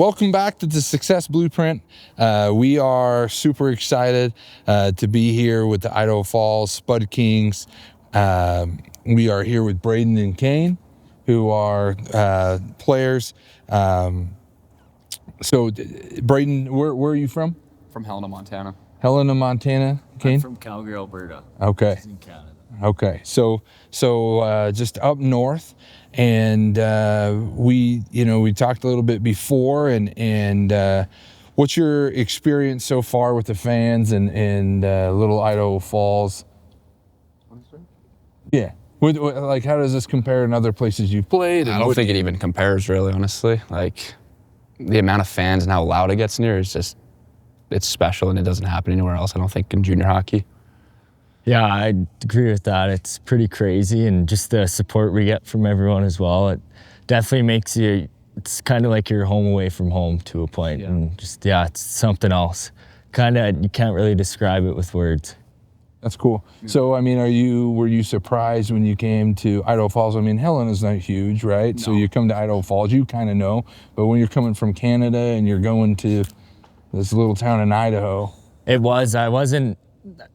welcome back to the Success Blueprint. We are super excited to be here with the Idaho Falls Spud Kings. We are here with Brayden and Kane, who are players. So, Brayden, where are you from? From Helena, Montana. Helena, Montana. Kane? I'm from Calgary, Alberta. Okay. In Canada. Okay. So just up north, and we talked a little bit before, and what's your experience so far with the fans and Little Idaho Falls? Yeah. Like, how does this compare in other places you've played? I don't think it even compares, really, honestly. Like, the amount of fans and how loud it gets in here is just, it's special, and it doesn't happen anywhere else, I don't think, in junior hockey. Yeah, I agree with that. It's pretty crazy, and just the support we get from everyone as well. It definitely makes you, it's kind of like you're home away from home to a point. And just, it's something else. Kind of, you can't really describe it with words. That's cool. So, I mean, were you surprised when you came to Idaho Falls? I mean, Helena's not huge, right? No. So you come to Idaho Falls, you kind of know. But when you're coming from Canada and you're going to this little town in Idaho.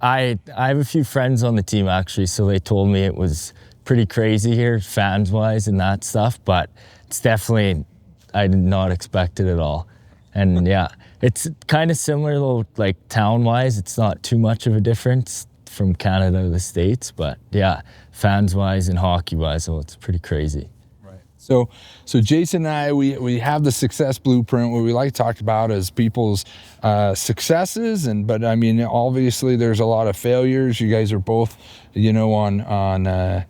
I have a few friends on the team, actually, so they told me it was pretty crazy here, fans-wise and that stuff, but it's definitely, I did not expect it at all. And yeah, it's kind of similar though, like town-wise, it's not too much of a difference from Canada to the States, but yeah, fans-wise and hockey-wise, so it's pretty crazy. Right. So Jason and I, we have the Success Blueprint. What we like to talk about is people's successes, but I mean, obviously there's a lot of failures. You guys are both, on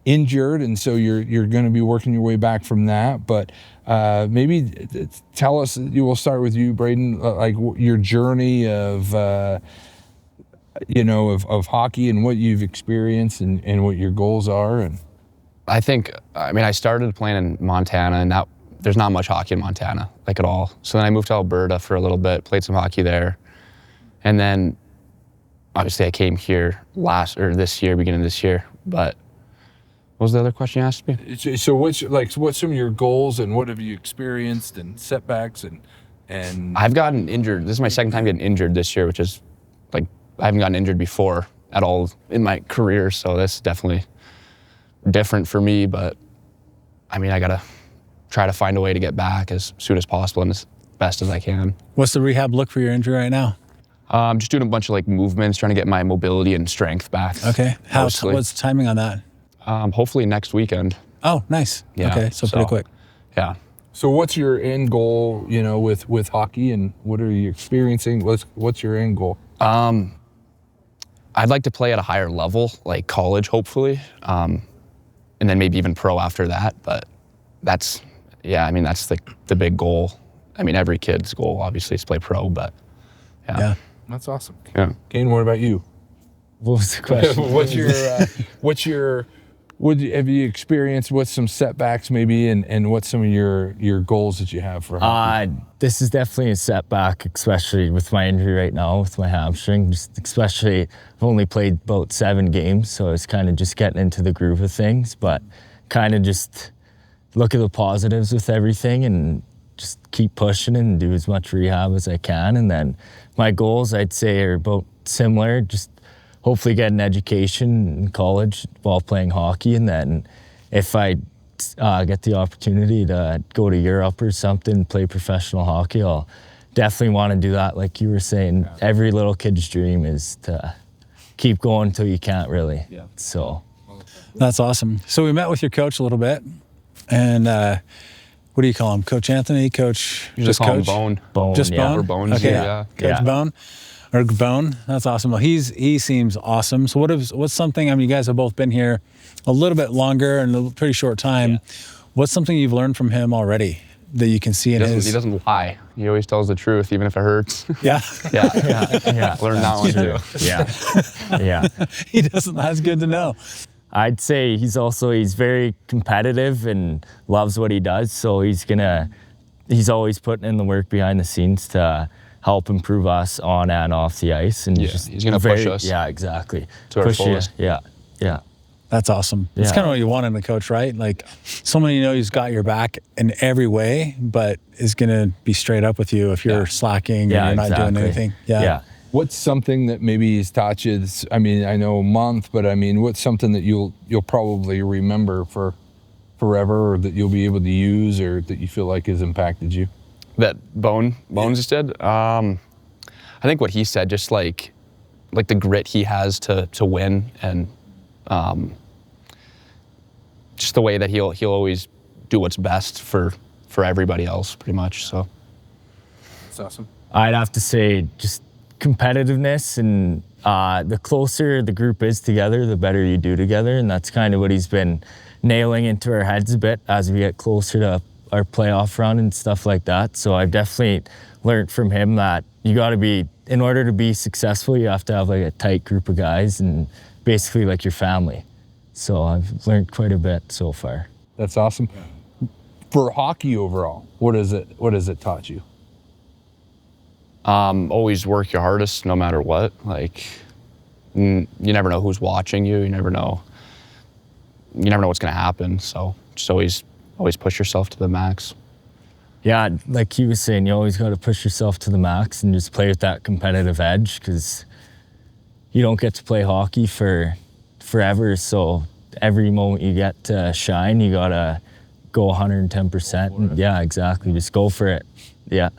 injured, and so you're going to be working your way back from that. But maybe tell us. We'll start with you, Brayden. Like your journey of hockey and what you've experienced and what your goals are. And I started playing in Montana, and there's not much hockey in Montana, like at all. So then I moved to Alberta for a little bit, played some hockey there. And then obviously I came here beginning of this year. But what was the other question you asked me? So what's some of your goals and what have you experienced and setbacks and I've gotten injured. This is my second time getting injured this year, which is like, I haven't gotten injured before at all in my career. So that's definitely different for me, but I mean, I gotta try to find a way to get back as soon as possible and as best as I can. What's the rehab look for your injury right now? I'm just doing a bunch of like movements, trying to get my mobility and strength back. Okay. What's the timing on that? Hopefully next weekend. Oh, nice. Yeah, okay, so pretty quick. Yeah. So what's your end goal, with hockey, and what are you experiencing? What's your end goal? I'd like to play at a higher level, like college, hopefully. And then maybe even pro after that. But that's the big goal. I mean, every kid's goal, obviously, is to play pro, but yeah. That's awesome. Yeah. Kane, what about you? What was the question? Have you experienced, what's some setbacks maybe, and what's some of your goals that you have for hockey? This is definitely a setback, especially with my injury right now, with my hamstring. Especially, I've only played about 7 games, so it's kind of just getting into the groove of things, but kind of just look at the positives with everything and just keep pushing and do as much rehab as I can. And then my goals, I'd say, are about similar, just hopefully get an education in college while playing hockey, and then if I get the opportunity to go to Europe or something, play professional hockey, I'll definitely want to do that. Like you were saying, every little kid's dream is to keep going until you can't really. Yeah. So that's awesome. So we met with your coach a little bit, and what do you call him? Coach Anthony? Coach? You just call him Bone. Bone. Just yeah. Bone? Or Bones. Okay. Yeah. Coach Bone. Or Bone, that's awesome. Well, he seems awesome. So what's something, I mean, you guys have both been here a little bit longer in a pretty short time. Yeah. What's something you've learned from him already that you can see in his? He doesn't lie. He always tells the truth, even if it hurts. Yeah. Yeah. Learn that one too. Yeah. He doesn't, that's good to know. I'd say he's very competitive and loves what he does. So he's always putting in the work behind the scenes to help improve us on and off the ice, and he's going to push us. Yeah, exactly. To our fullest. Yeah. That's awesome. That's Yeah. kind of what you want in a coach, right? Like someone you know who's got your back in every way, but is going to be straight up with you if you're slacking and you're not doing anything. Yeah. What's something that maybe he's taught you? I mean, I know a month, but I mean, what's something that you'll probably remember for forever, or that you'll be able to use, or that you feel like has impacted you? That Bones just did. I think what he said, just like the grit he has to win, and just the way that he'll always do what's best for everybody else, pretty much. So That's awesome. I'd have to say just competitiveness, and the closer the group is together, the better you do together. And that's kind of what he's been nailing into our heads a bit as we get closer to our playoff run and stuff like that. So I've definitely learned from him that you got to be, in order to be successful, you have to have like a tight group of guys and basically like your family. So I've learned quite a bit so far. That's awesome. For hockey overall, what has it taught you? always work your hardest no matter what. Like, you never know who's watching you. You never know what's going to happen. So just always push yourself to the max. Yeah, like he was saying, you always got to push yourself to the max and just play with that competitive edge, because you don't get to play hockey for forever. So every moment you get to shine, you got to go 110%. And yeah, exactly. Just go for it. Yeah.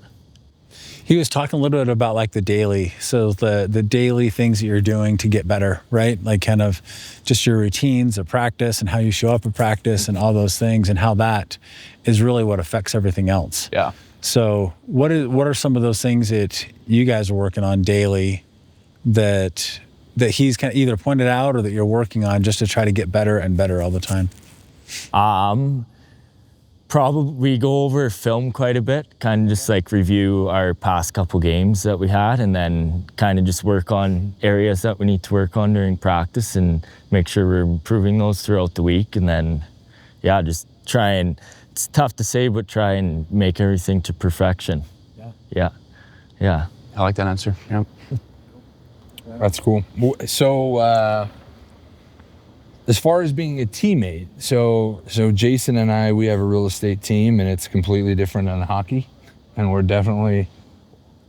He was talking a little bit about like the daily, so the daily things that you're doing to get better, right? Like kind of just your routines of practice and how you show up at practice and all those things, and how that is really what affects everything else. Yeah. So what are some of those things that you guys are working on daily that he's kind of either pointed out or that you're working on just to try to get better and better all the time? Probably go over film quite a bit, kind of just like review our past couple games that we had, and then kind of just work on areas that we need to work on during practice and make sure we're improving those throughout the week. And then, yeah, just try and, it's tough to say, but try and make everything to perfection. Yeah. I like that answer. Yeah. That's cool. So, as far as being a teammate, so Jason and I, we have a real estate team, and it's completely different than hockey, and we're definitely,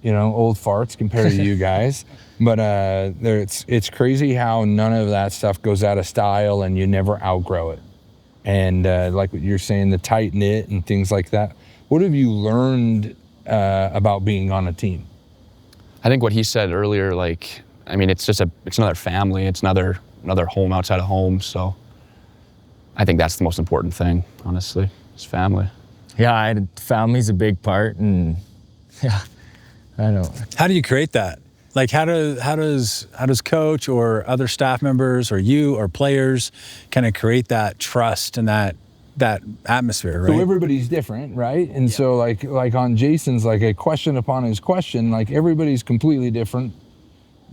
old farts compared to you guys. But it's crazy how none of that stuff goes out of style, and you never outgrow it. And like what you're saying, the tight knit and things like that. What have you learned about being on a team? I think what he said earlier, it's another family. It's another home outside of home. So I think that's the most important thing, honestly, is family. Yeah, family's a big part, and yeah, I know. How do you create that? Like how does coach or other staff members or you or players kind of create that trust and that atmosphere, right? So everybody's different, right? And so like on Jason's, like a question upon his question, like everybody's completely different.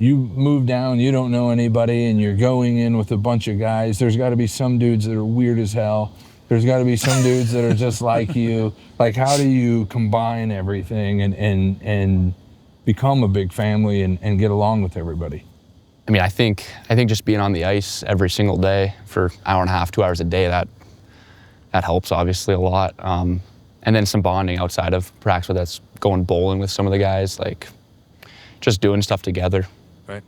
You move down, you don't know anybody, and you're going in with a bunch of guys. There's got to be some dudes that are weird as hell. There's got to be some dudes that are just like you. Like, how do you combine everything and become a big family and get along with everybody? I mean, I think just being on the ice every single day for an hour and a half, 2 hours a day, that helps obviously a lot. And then some bonding outside of practice, whether that's going bowling with some of the guys, like just doing stuff together. Right.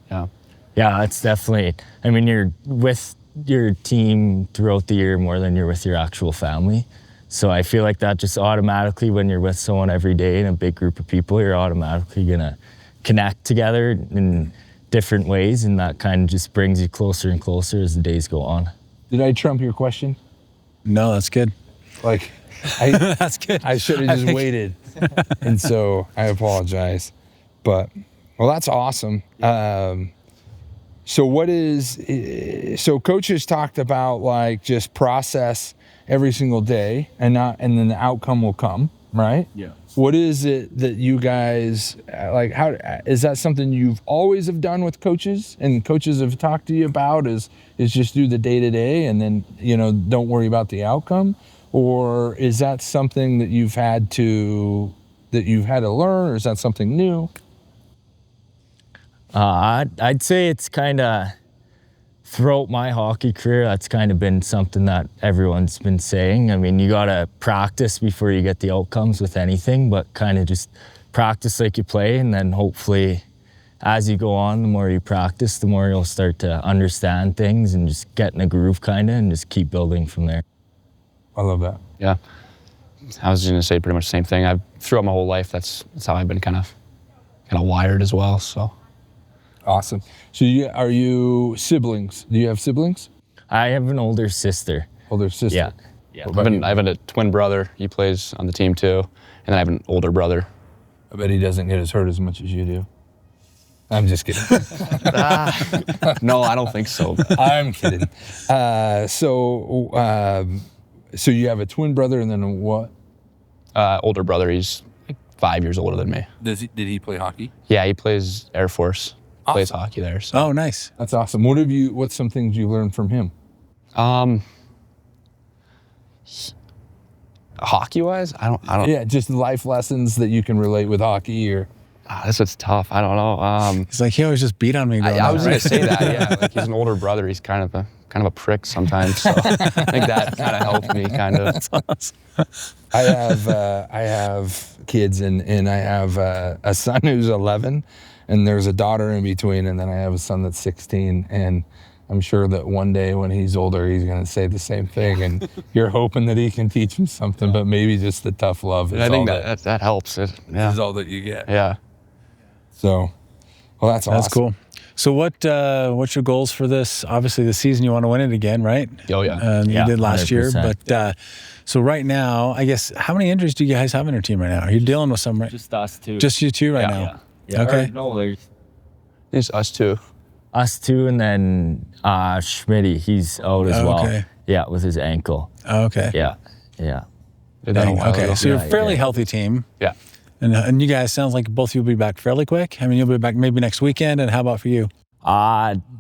Yeah, it's definitely, you're with your team throughout the year more than you're with your actual family. So I feel like that just automatically, when you're with someone every day in a big group of people, you're automatically gonna connect together in different ways, and that kind of just brings you closer and closer as the days go on. Did I trump your question? No, that's good. That's good. I should have just waited. And so I apologize. But, well, that's awesome. So coach has talked about like just process every single day and then the outcome will come, right? Yeah. What is it that you guys, like, how, is that something you've always have done with coaches and coaches have talked to you about is just do the day-to-day and then, don't worry about the outcome? Or is that something that you've had to learn, or is that something new? I'd say it's kind of throughout my hockey career, that's kind of been something that everyone's been saying. I mean, you got to practice before you get the outcomes with anything, but kind of just practice like you play, and then hopefully as you go on, the more you practice, the more you'll start to understand things and just get in a groove kind of and just keep building from there. I love that. Yeah. I was just gonna say pretty much the same thing. I've throughout my whole life, that's how I've been kind of wired as well. So Awesome. So are you siblings? Do you have siblings? I have an older sister. Older sister. Yeah. I have a twin brother. He plays on the team too, and then I have an older brother. I bet he doesn't get as hurt as much as you do. I'm just kidding. No, I don't think so. I'm kidding. So you have a twin brother, and then what? Older brother. He's like 5 years older than me. Did he play hockey? Yeah, he plays Air Force. Awesome. Plays hockey there. So. Oh, nice. That's awesome. What's some things you learned from him? Hockey-wise, I don't. Yeah, just life lessons that you can relate with hockey, or. This is tough. I don't know. He's like, he always just beat on me. I was gonna say that. Yeah, like he's an older brother. He's kind of a prick sometimes. So I think that kind of helped me. Kind of. That's awesome. I have kids, and I have a son who's 11, and there's a daughter in between, and then I have a son that's 16, and I'm sure that one day when he's older, he's going to say the same thing, and you're hoping that he can teach him something, but maybe just the tough love is I think all that helps. Yeah. is all that you get. Yeah. So, well, that's awesome. That's cool. So what's your goals for this? Obviously, this season you want to win it again, right? Oh yeah. You did last 100%. year, but so right now, I guess, how many injuries do you guys have on your team right now? Are you dealing with some? Right? Just us two. Just you two right now. Yeah. Okay. No, there's It's us two. us two, and then Schmitty, he's out as well. Okay. Yeah, with his ankle. Okay. Yeah. Did that a Dang, while okay. ago. So you're a Yeah, fairly yeah. healthy team. Yeah. And you guys, sounds like both of you will be back fairly quick. I mean, you'll be back maybe next weekend. And how about for you?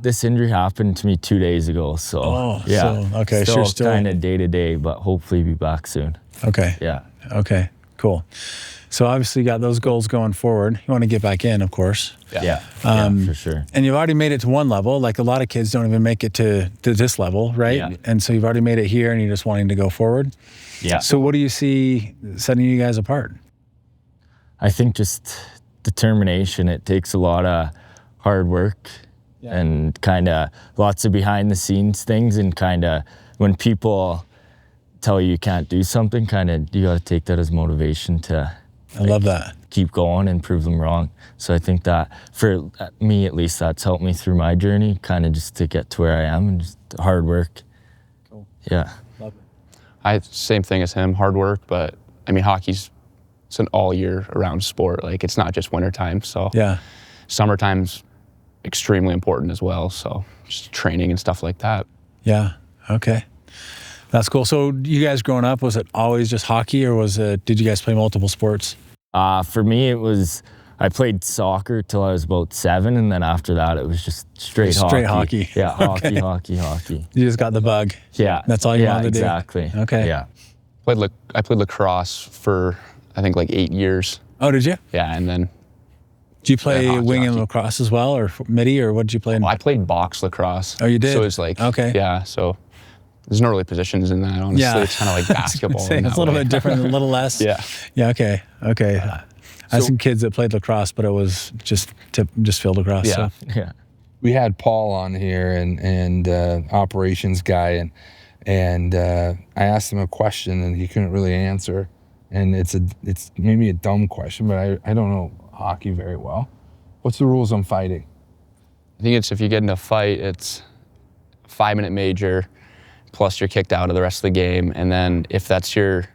This injury happened to me 2 days ago, so so, okay, still sure, still kind of day to day, but hopefully be back soon. Okay. Yeah. Okay, cool. So obviously you got those goals going forward. You want to get back in, of course. Yeah, for sure. And you've already made it to one level. Like a lot of kids don't even make it to this level, right? Yeah. And so you've already made it here and you're just wanting to go forward. Yeah. So what do you see setting you guys apart? I think just determination. It takes a lot of hard work and kind of lots of behind the scenes things, and kind of when people tell you can't do something, kind of you got to take that as motivation to I love that. keep going and prove them wrong. So I think that for me, at least, that's helped me through my journey, kind of just to get to where I am, and just hard work. Cool. Yeah. Love it. Same thing as him, hard work, but I mean hockey's it's an all year around sport. Like it's not just wintertime. So Yeah. summertime's extremely important as well. So just training and stuff like that. Yeah. Okay. That's cool. So you guys growing up, was it always just hockey, or did you guys play multiple sports? For me, I played soccer till I was about 7, and then after that, it was just straight hockey. Yeah, Okay. hockey. You just got the bug. Yeah. That's all you wanted to do? exactly. Okay. Yeah. I played lacrosse for I think like 8 years. Oh, did you? Yeah, and then Did you play hockey, wing and hockey. lacrosse as well, or midi, or what did you play in? I played box lacrosse. Oh, you did? So it's like Okay. Yeah, so there's not really positions in that. Honestly, Yeah. it's kind of like basketball. in It's that a little way. bit different, a little less. Yeah. Yeah. Okay. Okay. I had some kids that played lacrosse, but it was just field lacrosse. Yeah. So. Yeah. We had Paul on here, and operations guy, and I asked him a question, and he couldn't really answer. And it's maybe a dumb question, but I don't know hockey very well. What's the rules on fighting? I think it's if you get in a fight, it's a 5-minute major, plus you're kicked out of the rest of the game. And then if it's your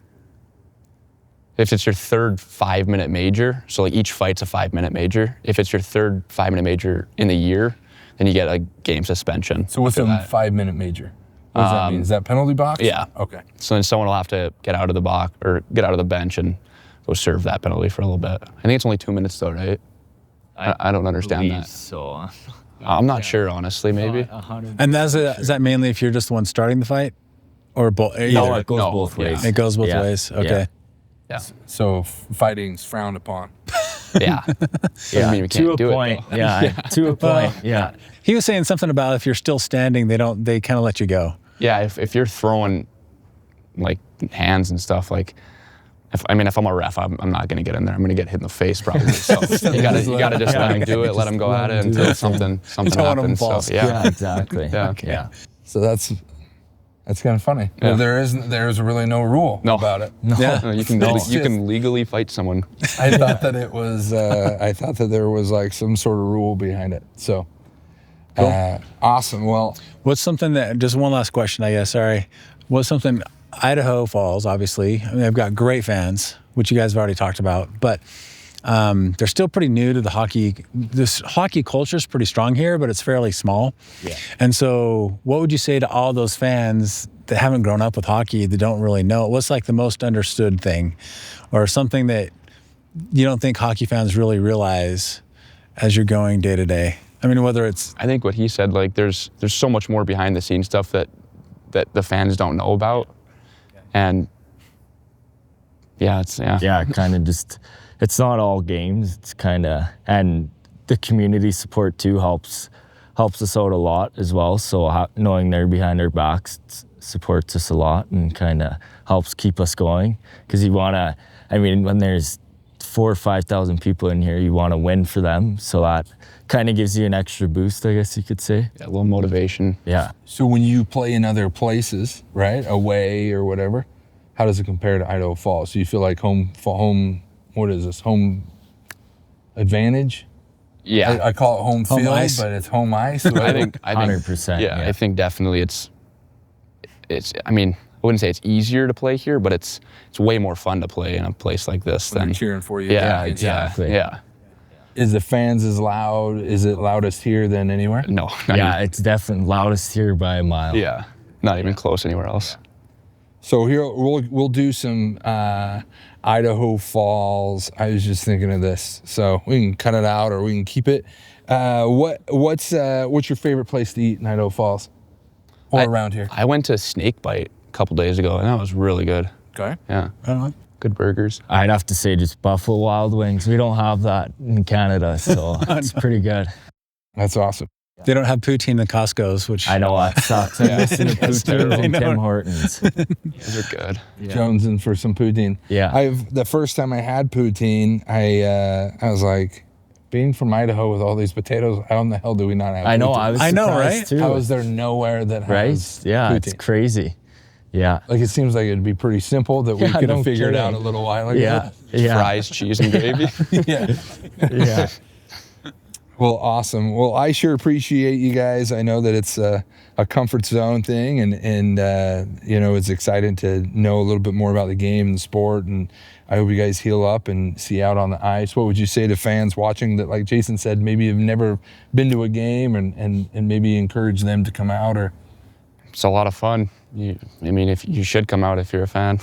third 5-minute major, so like each fight's a 5-minute major. If it's your third 5-minute major in the year, then you get a game suspension. So what's for a that. 5-minute major? What does that mean? Is that penalty box? Yeah. Okay. So then someone will have to get out of the box or get out of the bench and go serve that penalty for a little bit. I think it's only 2 minutes though, right? I don't understand that. So. I'm not sure, honestly, maybe. And is that mainly if you're just the one starting the fight, or both? No, it goes No, both yeah. ways. It goes both Yeah. ways. Yeah. Okay. Yeah. So fighting's frowned upon. Yeah. Doesn't mean we to can't a do point. it, though. Yeah, to a point. Yeah. He was saying something about if you're still standing, they kind of let you go. Yeah, if you're throwing like hands and stuff, like if I'm a ref, I'm not gonna get in there. I'm gonna get hit in the face probably. So you gotta just let him do it, let him go at it until something Until one of them happens. So falls. Yeah, exactly. Yeah. Yeah. So that's kind of funny. Yeah. Well, there's really no rule about it. Yeah. No, you can legally fight someone. I thought that it was. I thought that there was like some sort of rule behind it. So awesome. Well, What's something that, just one last question, I guess, sorry. What's something, Idaho Falls, obviously, I mean, they've got great fans, which you guys have already talked about, but they're still pretty new to the hockey. This hockey culture is pretty strong here, but it's fairly small. Yeah. And so what would you say to all those fans that haven't grown up with hockey, that don't really know? What's like the most understood thing or something that you don't think hockey fans really realize as you're going day to day? I mean, whether it's... I think what he said, like there's so much more behind the scenes stuff that the fans don't know about. And yeah, kind of just, it's not all games. It's kind of, and the community support too helps us out a lot as well. So knowing they're behind our backs supports us a lot and kind of helps keep us going. Because when there's 4,000 or 5,000 people in here, you want to win for them. So that kind of gives you an extra boost, I guess you could say. a little motivation. Yeah. so when you play in other places, right, away or whatever, how does it compare to Idaho Falls? Do you feel like home? What is this? Home advantage? Yeah, I call it home field, ice. but it's home ice. I think 100%. Yeah, I think definitely it's. I mean, I wouldn't say it's easier to play here, but it's way more fun to play in a place like this They're than. cheering for you. Yeah, exactly. Yeah. Is the fans as loud? Is it loudest here than anywhere? No. Not Yeah, it's definitely loudest here by a mile. even, yeah. Not even close anywhere else. So here we'll do some Idaho Falls. I was just thinking of this, so we can cut it out or we can keep it. What's your favorite place to eat in Idaho Falls or around here? I went to Snake Bite a couple days ago, and that was really good. Okay. Yeah. I don't know. Good burgers. I'd have to say just Buffalo Wild Wings. We don't have that in Canada, so it's pretty good. That's awesome. They don't have poutine in Costco's, which... I know that sucks. I'm missing the poutines and Tim Hortons. Those are good. Jonesing for some poutine. Yeah. The first time I had poutine, I was like, being from Idaho with all these potatoes, how in the hell do we not have I know. poutine? I know, right? right? Too. How is there nowhere that Right? has Yeah, poutine? it's crazy. Yeah. Like it seems like it'd be pretty simple that we Yeah, could no have figured kidding. out a little while ago. Yeah. Yeah. Fries, cheese, and gravy. Yeah. Yeah. Well, awesome. Well, I sure appreciate you guys. I know that it's a comfort zone thing, and it's exciting to know a little bit more about the game and the sport. And I hope you guys heal up and see out on the ice. What would you say to fans watching that, like Jason said, maybe have never been to a game, and maybe encourage them to come out? Or It's a lot of fun. If you should come out if you're a fan.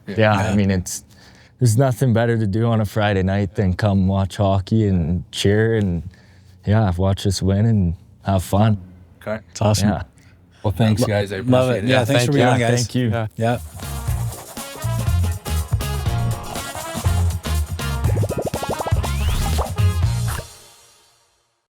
Yeah. I mean, there's nothing better to do on a Friday night than come watch hockey and cheer and watch us win and have fun. okay. It's awesome. Yeah. Well, thanks, guys. I appreciate Love it. Yeah, thanks for being on, guys. Thank you. Yeah. Yeah.